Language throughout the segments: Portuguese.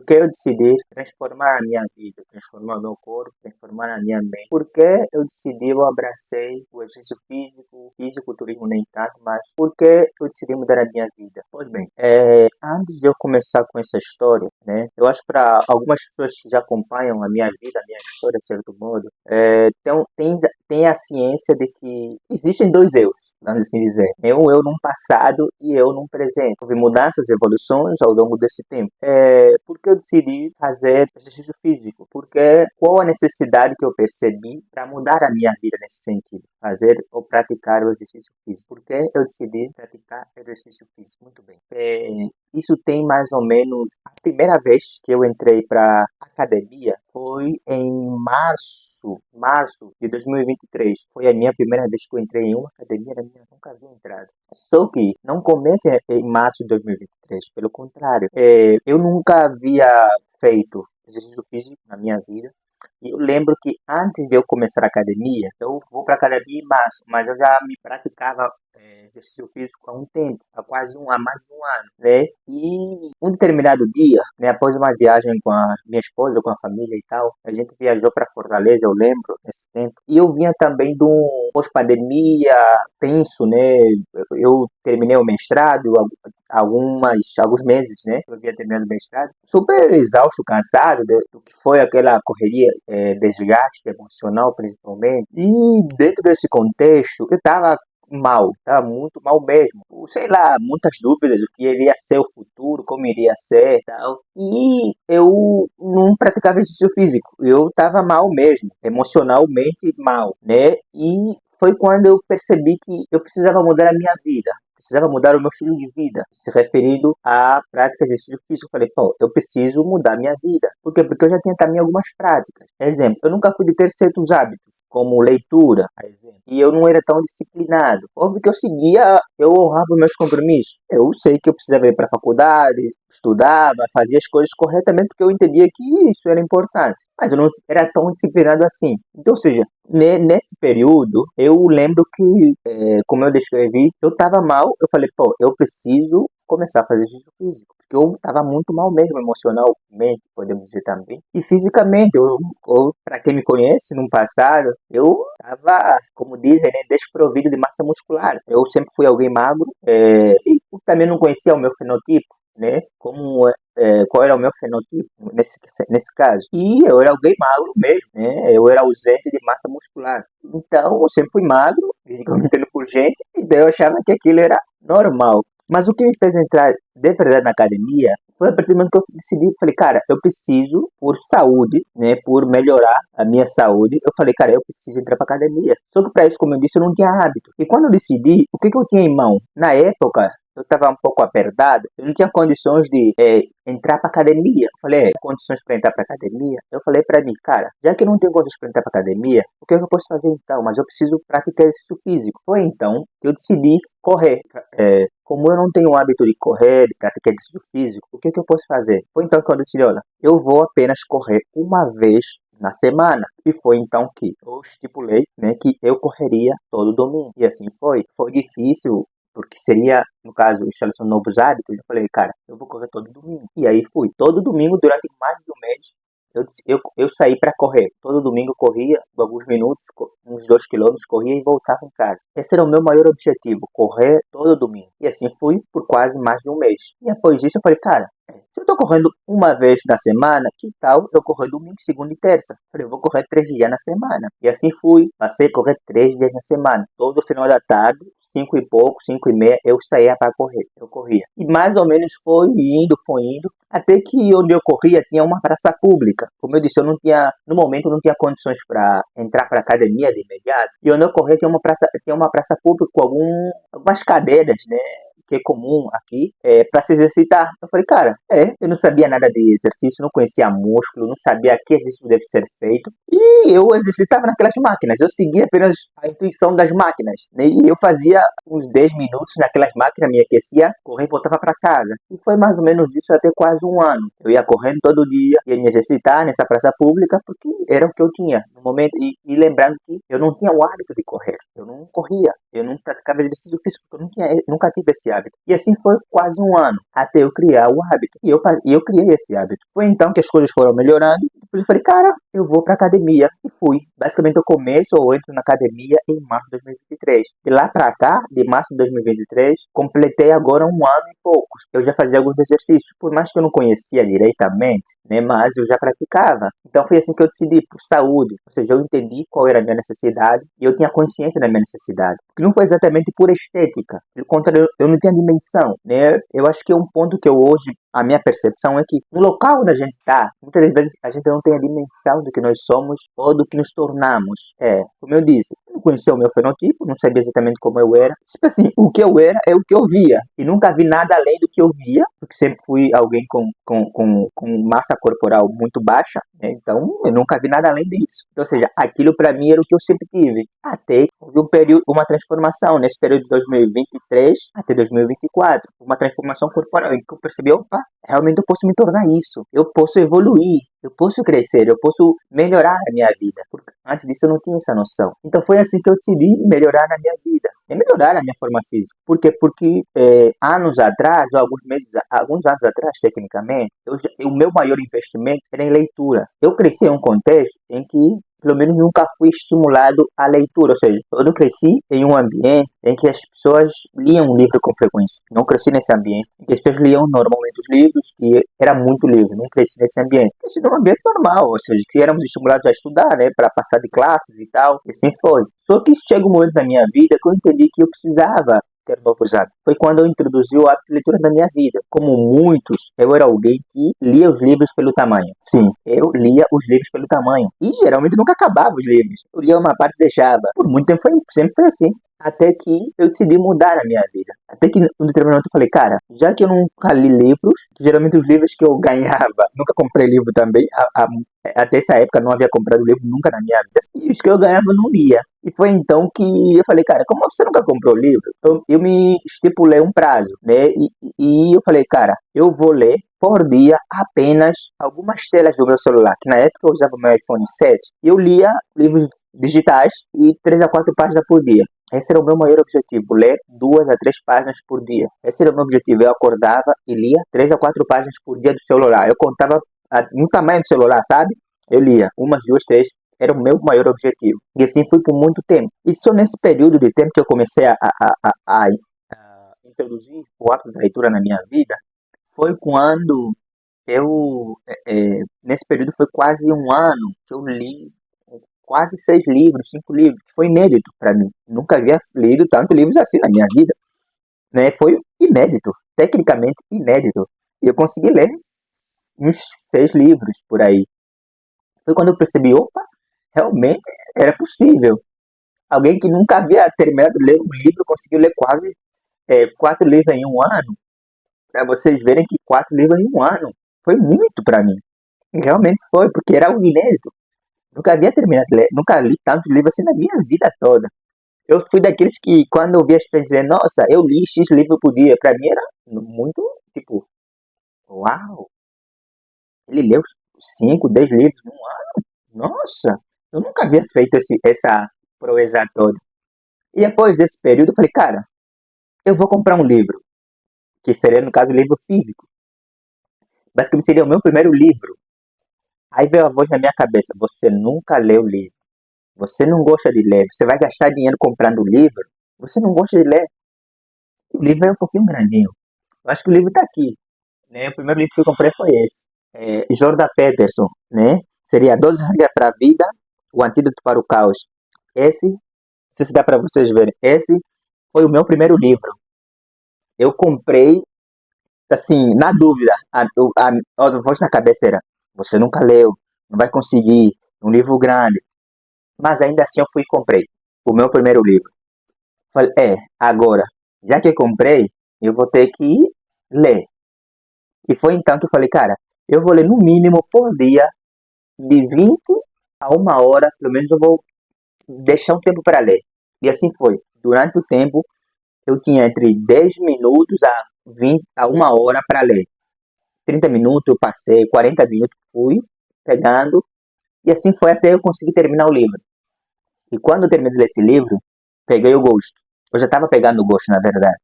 Porque eu decidi transformar a minha vida, transformar o meu corpo, transformar a minha mente. Porque eu decidi, eu abracei o exercício físico, fisiculturismo nem tanto, mas porque eu decidi mudar a minha vida. Pois bem, antes de eu começar com essa história, né, eu acho para algumas pessoas que já acompanham a minha vida, a minha história, de certo modo, tem a ciência de que existem dois eus, vamos assim dizer. Um eu num passado e eu num presente. Houve mudanças, evoluções ao longo desse tempo. Porque eu decidi fazer exercício físico? Porque qual a necessidade que eu percebi para mudar a minha vida nesse sentido? Fazer ou praticar o exercício físico. Porque eu decidi praticar exercício físico. Muito bem. Isso tem mais ou menos... A primeira vez que eu entrei para academia foi em março de 2023. Foi a minha primeira vez que eu entrei em uma academia na minha nunca havia entrado. Só que não comecei em março de 2023, pelo contrário. Eu nunca havia feito exercício físico na minha vida. E eu lembro que antes de eu começar a academia, eu vou para a academia em março, mas eu já me praticava exercício físico há um tempo, há mais de um ano, né? E um determinado dia, né, após uma viagem com a minha esposa, com a família e tal, a gente viajou para Fortaleza, eu lembro, nesse tempo. E eu vinha também de um pós-pandemia tenso, né? Eu terminei o mestrado, alguns meses, né? Eu havia terminado o mestrado, super exausto, cansado do que foi aquela correria, desgaste emocional principalmente. E dentro desse contexto, eu tava muito mal mesmo. Sei lá, muitas dúvidas do que iria ser o futuro, como iria ser e tal. E eu não praticava exercício físico. Eu tava mal mesmo, emocionalmente mal, né? E foi quando eu percebi que eu precisava mudar a minha vida. Precisava mudar o meu estilo de vida, se referindo à prática de exercício físico. Eu falei, pô, eu preciso mudar a minha vida. Por quê? Porque eu já tinha também algumas práticas. Exemplo, eu nunca fui de ter certos hábitos, como leitura, por exemplo. E eu não era tão disciplinado. Óbvio que eu honrava meus compromissos. Eu sei que eu precisava ir para a faculdade, estudava, fazia as coisas corretamente, porque eu entendia que isso era importante. Mas eu não era tão disciplinado assim. Então, ou seja, nesse período, eu lembro que, como eu descrevi, eu estava mal. Eu falei, pô, eu preciso começar a fazer exercício físico. Porque eu estava muito mal mesmo, emocionalmente, podemos dizer também. E fisicamente, para quem me conhece, no passado, eu estava, como dizem, né, desprovido de massa muscular. Eu sempre fui alguém magro, e eu também não conhecia o meu fenotipo, né? Qual era o meu fenotipo nesse caso. E eu era alguém magro mesmo, né? Eu era ausente de massa muscular. Então, eu sempre fui magro, fisicamente por gente, e daí eu achava que aquilo era normal. Mas o que me fez entrar de verdade na academia foi a partir do momento que eu decidi, falei, cara, eu preciso, por saúde, né, por melhorar a minha saúde, eu falei, cara, eu preciso entrar pra academia. Só que para isso, como eu disse, eu não tinha hábito. E quando eu decidi, o que eu tinha em mão? Na época, eu estava um pouco apertado, eu não tinha condições de entrar para academia. Eu falei, condições para entrar para academia? Eu falei para mim, cara, já que eu não tenho condições para entrar para academia, o que eu posso fazer então? Mas eu preciso praticar exercício físico. Foi então que eu decidi correr. Como eu não tenho o hábito de correr, de praticar exercício físico, o que eu posso fazer? Foi então que eu decidi, olha, eu vou apenas correr uma vez na semana. E foi então que eu estipulei, né, que eu correria todo domingo. E assim foi. Foi difícil, porque seria, no caso, instalação de novos hábitos. Eu falei, cara, eu vou correr todo domingo. E aí fui. Todo domingo, durante mais de um mês, eu saí para correr. Todo domingo eu corria, alguns minutos, uns 2 quilômetros, corria e voltava em casa. Esse era o meu maior objetivo, correr todo domingo. E assim fui por quase mais de um mês. E após isso eu falei, cara, se eu tô correndo uma vez na semana, que tal eu correr domingo, segunda e terça? Falei, eu vou correr 3 dias na semana. E assim fui. Passei a correr 3 dias na semana. Todo final da tarde, 5 e pouco, 5:30, eu saía para correr. Eu corria. E mais ou menos foi indo, até que onde eu corria tinha uma praça pública. Como eu disse, no momento eu não tinha condições para entrar para academia de imediato. E onde eu corria tinha uma praça pública com algumas cadeiras, né? Que é comum aqui, para se exercitar. Eu falei, cara, eu não sabia nada de exercício, não conhecia músculo, não sabia que exercício deve ser feito. E eu exercitava naquelas máquinas, eu seguia apenas a intuição das máquinas, né? E eu fazia uns 10 minutos naquelas máquinas, me aquecia, corria e voltava para casa. E foi mais ou menos isso até quase um ano. Eu ia correndo todo dia, ia me exercitar nessa praça pública, porque era o que eu tinha no momento. E lembrando que eu não tinha o hábito de correr. Eu não corria, eu não praticava exercício físico, eu nunca tive esse hábito. E assim foi quase um ano, até eu criar o hábito. E eu criei esse hábito. Foi então que as coisas foram melhorando. Depois eu falei, cara, eu vou pra academia. E fui. Basicamente eu começo ou entro na academia em março de 2023. De lá pra cá, de março de 2023, completei agora um ano e poucos. Eu já fazia alguns exercícios, por mais que eu não conhecia diretamente, né, mas eu já praticava. Então foi assim que eu decidi por saúde. Ou seja, eu entendi qual era a minha necessidade e eu tinha consciência da minha necessidade. Que não foi exatamente por estética. Pelo contrário, eu não tinha dimensão, né? Eu acho que é um ponto que eu hoje, a minha percepção é que no local onde a gente está, muitas vezes a gente não tem a dimensão do que nós somos ou do que nos tornamos. Como eu disse, eu não conhecia o meu fenotipo, não sabia exatamente como eu era. Tipo assim, o que eu era é o que eu via. E nunca vi nada além do que eu via, porque sempre fui alguém com massa corporal muito baixa, né? Então eu nunca vi nada além disso. Então, ou seja, aquilo para mim era o que eu sempre tive. Até que houve um período, uma transformação nesse período de 2023 até 2024. Uma transformação corporal em que eu percebi, opa, realmente eu posso me tornar isso. Eu posso evoluir. Eu posso crescer, eu posso melhorar a minha vida. Porque antes disso eu não tinha essa noção. Então foi assim que eu decidi melhorar a minha vida. E melhorar a minha forma física. Por quê? Porque anos atrás, ou alguns anos atrás, tecnicamente, o meu maior investimento era em leitura. Eu cresci em um contexto em que pelo menos nunca fui estimulado à leitura, ou seja, eu não cresci em um ambiente em que as pessoas liam um livro com frequência. Não cresci nesse ambiente em que as pessoas liam normalmente os livros e era muito livro. Não cresci nesse ambiente. Cresci num ambiente normal, ou seja, que éramos estimulados a estudar, né, para passar de classes e tal, e assim foi. Só que chega um momento na minha vida que eu entendi que eu precisava ter novos hábitos. Foi quando eu introduzi o hábito de leitura na minha vida. Como muitos, eu era alguém que lia os livros pelo tamanho. Sim, eu lia os livros pelo tamanho. E geralmente nunca acabava os livros. Eu lia uma parte e deixava. Por muito tempo sempre foi assim. Até que eu decidi mudar a minha vida. Até que, num determinado momento, eu falei, cara, já que eu nunca li livros, geralmente os livros que eu ganhava, nunca comprei livro também, até essa época não havia comprado livro nunca na minha vida, e os que eu ganhava eu não lia. E foi então que eu falei, cara, como você nunca comprou livro? Eu me estipulei um prazo, né? E eu falei, cara, eu vou ler por dia apenas algumas telas do meu celular, que na época eu usava o meu iPhone 7, e eu lia livros digitais e 3 a 4 páginas por dia. Esse era o meu maior objetivo, ler 2 a 3 páginas por dia. Esse era o meu objetivo. Eu acordava e lia 3 a 4 páginas por dia do celular. Eu contava no tamanho do celular, sabe? Eu lia umas, duas, três. Era o meu maior objetivo. E assim fui por muito tempo. E só nesse período de tempo que eu comecei a introduzir o hábito da leitura na minha vida, foi quando nesse período foi quase um ano que eu li quase 6 livros, 5 livros, que foi inédito para mim. Nunca havia lido tanto livros assim na minha vida, né? Foi inédito, tecnicamente inédito. E eu consegui ler uns 6 livros por aí. Foi quando eu percebi, opa, realmente era possível. Alguém que nunca havia terminado de ler um livro conseguiu ler quase 4 livros em um ano. Para vocês verem que 4 livros em um ano foi muito para mim. E realmente foi, porque era algo inédito. Nunca havia terminado de ler, nunca li tanto livro assim na minha vida toda. Eu fui daqueles que, quando eu vi as pessoas dizer, nossa, eu li X livro por dia, pra mim era muito, tipo, uau, ele leu 5, 10 livros num ano? Nossa, eu nunca havia feito essa proeza toda. E após esse período, eu falei, cara, eu vou comprar um livro, que seria, no caso, um livro físico. Basicamente seria o meu primeiro livro. Aí veio a voz na minha cabeça, você nunca leu o livro. Você não gosta de ler, você vai gastar dinheiro comprando o livro, você não gosta de ler. O livro é um pouquinho grandinho. Eu acho que o livro está aqui, né? O primeiro livro que eu comprei foi esse. Jordan Peterson, né? Seria 12 regras para a vida, o antídoto para o caos. Esse, não sei se dá para vocês verem, esse foi o meu primeiro livro. Eu comprei, assim, na dúvida. A voz na cabeça era, você nunca leu, não vai conseguir, um livro grande. Mas ainda assim eu fui e comprei o meu primeiro livro. Falei, agora, já que eu comprei, eu vou ter que ler. E foi então que eu falei, cara, eu vou ler no mínimo por dia, de 20 a 1 hora, pelo menos eu vou deixar um tempo para ler. E assim foi. Durante o tempo, eu tinha entre 10 minutos a 20 a 1 hora para ler. 30 minutos eu passei, 40 minutos fui pegando, e assim foi até eu conseguir terminar o livro. E quando eu terminei de ler esse livro, peguei o gosto. Eu já estava pegando o gosto, na verdade.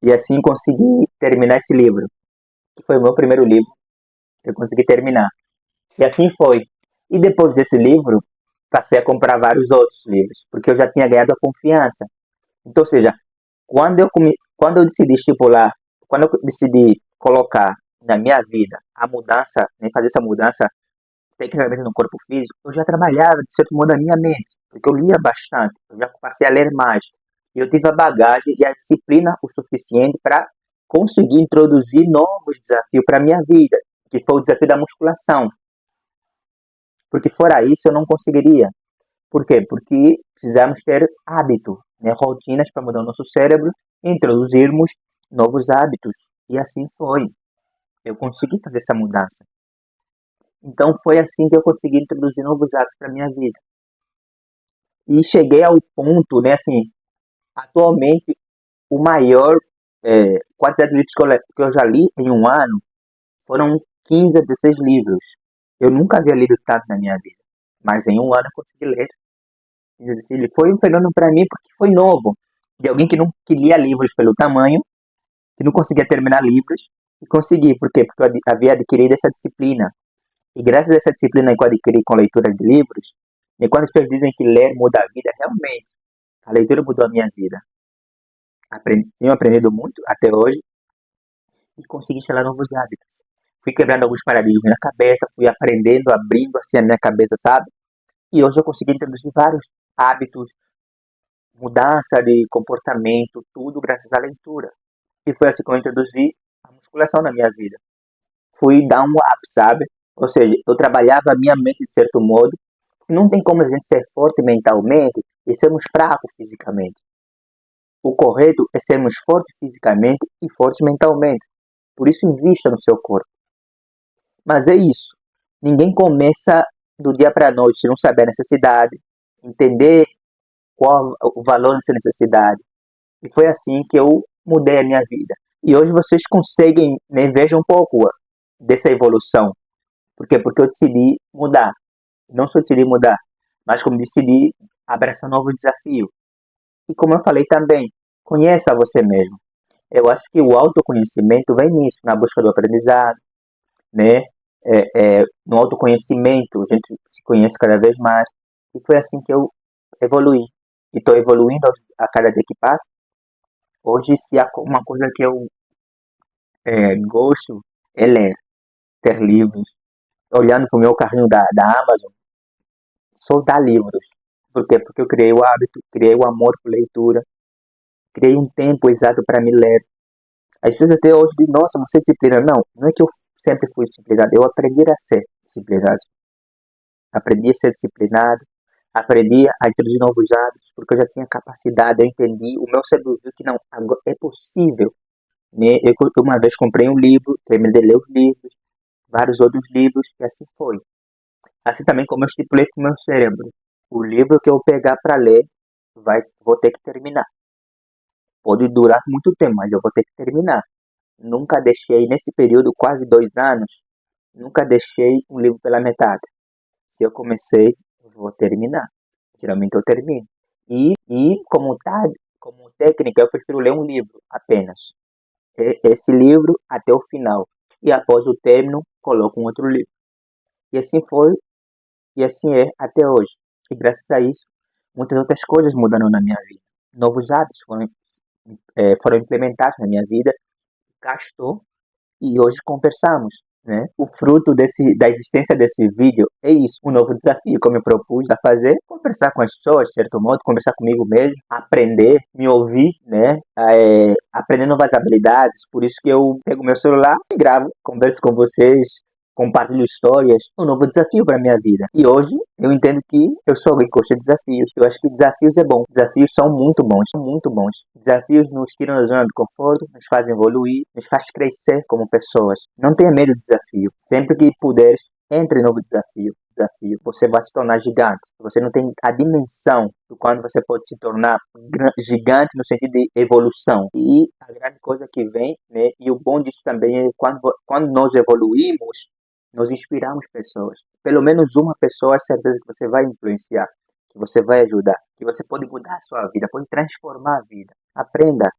E assim consegui terminar esse livro, que foi o meu primeiro livro, eu consegui terminar. E assim foi. E depois desse livro, passei a comprar vários outros livros, porque eu já tinha ganhado a confiança. Então, ou seja, quando eu decidi estipular, quando eu decidi colocar na minha vida a mudança, né, fazer essa mudança tecnicamente no corpo físico, eu já trabalhava de certo modo a minha mente, porque eu lia bastante, eu já passei a ler mais. E eu tive a bagagem e a disciplina o suficiente para conseguir introduzir novos desafios para a minha vida, que foi o desafio da musculação. Porque fora isso eu não conseguiria. Por quê? Porque precisamos ter hábito, né, rotinas para mudar o nosso cérebro e introduzirmos novos hábitos. E assim foi. Eu consegui fazer essa mudança. Então foi assim que eu consegui introduzir novos hábitos para minha vida. E cheguei ao ponto, né, assim, atualmente o maior quantidade de livros que eu já li em um ano foram 15 a 16 livros. Eu nunca havia lido tanto na minha vida, mas em um ano eu consegui ler. Foi um fenômeno para mim porque foi novo. De alguém que não que lia livros pelo tamanho, que não conseguia terminar livros, e consegui. Por quê? Porque eu havia adquirido essa disciplina. E graças a essa disciplina que eu adquiri com leitura de livros, e quando as pessoas dizem que ler muda a vida, realmente, a leitura mudou a minha vida. Tenho aprendido muito até hoje e consegui instalar novos hábitos. Fui quebrando alguns paradigmas na cabeça, fui aprendendo, abrindo assim a minha cabeça, sabe? E hoje eu consegui introduzir vários hábitos, mudança de comportamento, tudo graças à leitura. E foi assim que eu introduzi a musculação na minha vida. Fui dar um up, sabe? Ou seja, eu trabalhava a minha mente de certo modo. Não tem como a gente ser forte mentalmente e sermos fracos fisicamente. O correto é sermos fortes fisicamente e fortes mentalmente. Por isso, invista no seu corpo. Mas é isso. Ninguém começa do dia para a noite se não saber a necessidade, entender qual o valor dessa necessidade. E foi assim que eu mudei a minha vida. E hoje vocês conseguem, né, vejam um pouco dessa evolução. Por quê? Porque eu decidi mudar. Não só decidi mudar, mas como decidi abraçar um novo desafio. E como eu falei também, conheça você mesmo. Eu acho que o autoconhecimento vem nisso, na busca do aprendizado, né? No autoconhecimento, a gente se conhece cada vez mais. E foi assim que eu evoluí. E estou evoluindo a cada dia que passa. Hoje, se há uma coisa que eu gosto, é ler, ter livros. Olhando para o meu carrinho da Amazon, soltar livros. Por quê? Porque eu criei o hábito, criei o amor por leitura, criei um tempo exato para me ler. As pessoas até hoje dizem, nossa, você é disciplinado. Não, não é que eu sempre fui disciplinado, eu aprendi a ser disciplinado. Aprendi a ser disciplinado, aprendi a introduzir novos hábitos, porque eu já tinha capacidade, eu entendi, o meu cérebro viu que não, é possível. Né? Eu uma vez comprei um livro, terminei de ler os livros, vários outros livros, e assim foi. Assim também como eu estipulei com o meu cérebro. O livro que eu pegar para ler, vou ter que terminar. Pode durar muito tempo, mas eu vou ter que terminar. Nunca deixei, nesse período, quase 2 anos, nunca deixei um livro pela metade. Se eu comecei, eu vou terminar. Geralmente eu termino. E como técnica, eu prefiro ler um livro apenas. Esse livro até o final. E após o término, coloco um outro livro. E assim foi, e assim é até hoje. E graças a isso, muitas outras coisas mudaram na minha vida. Novos hábitos foram implementados na minha vida, gastou e hoje conversamos. Né? O fruto da existência desse vídeo é isso, um novo desafio que eu me propus a fazer, conversar com as pessoas, de certo modo, conversar comigo mesmo, aprender, me ouvir, né? Aprender novas habilidades, por isso que eu pego meu celular e gravo, converso com vocês, compartilho histórias, um novo desafio para minha vida. E hoje eu entendo que eu sou alguém que gosta de desafios. Eu acho que desafios é bom. Desafios são muito bons, são muito bons. Desafios nos tiram da zona de conforto, nos fazem evoluir, nos faz crescer como pessoas. Não tenha medo de desafio. Sempre que puderes, entre em novo desafio. Você vai se tornar gigante. Você não tem a dimensão do quando você pode se tornar gigante no sentido de evolução. E a grande coisa que vem, né? E o bom disso também é quando nós evoluímos, nós inspiramos pessoas. Pelo menos uma pessoa, é certeza que você vai influenciar. que você vai ajudar, que você pode mudar a sua vida, pode transformar a vida. Aprenda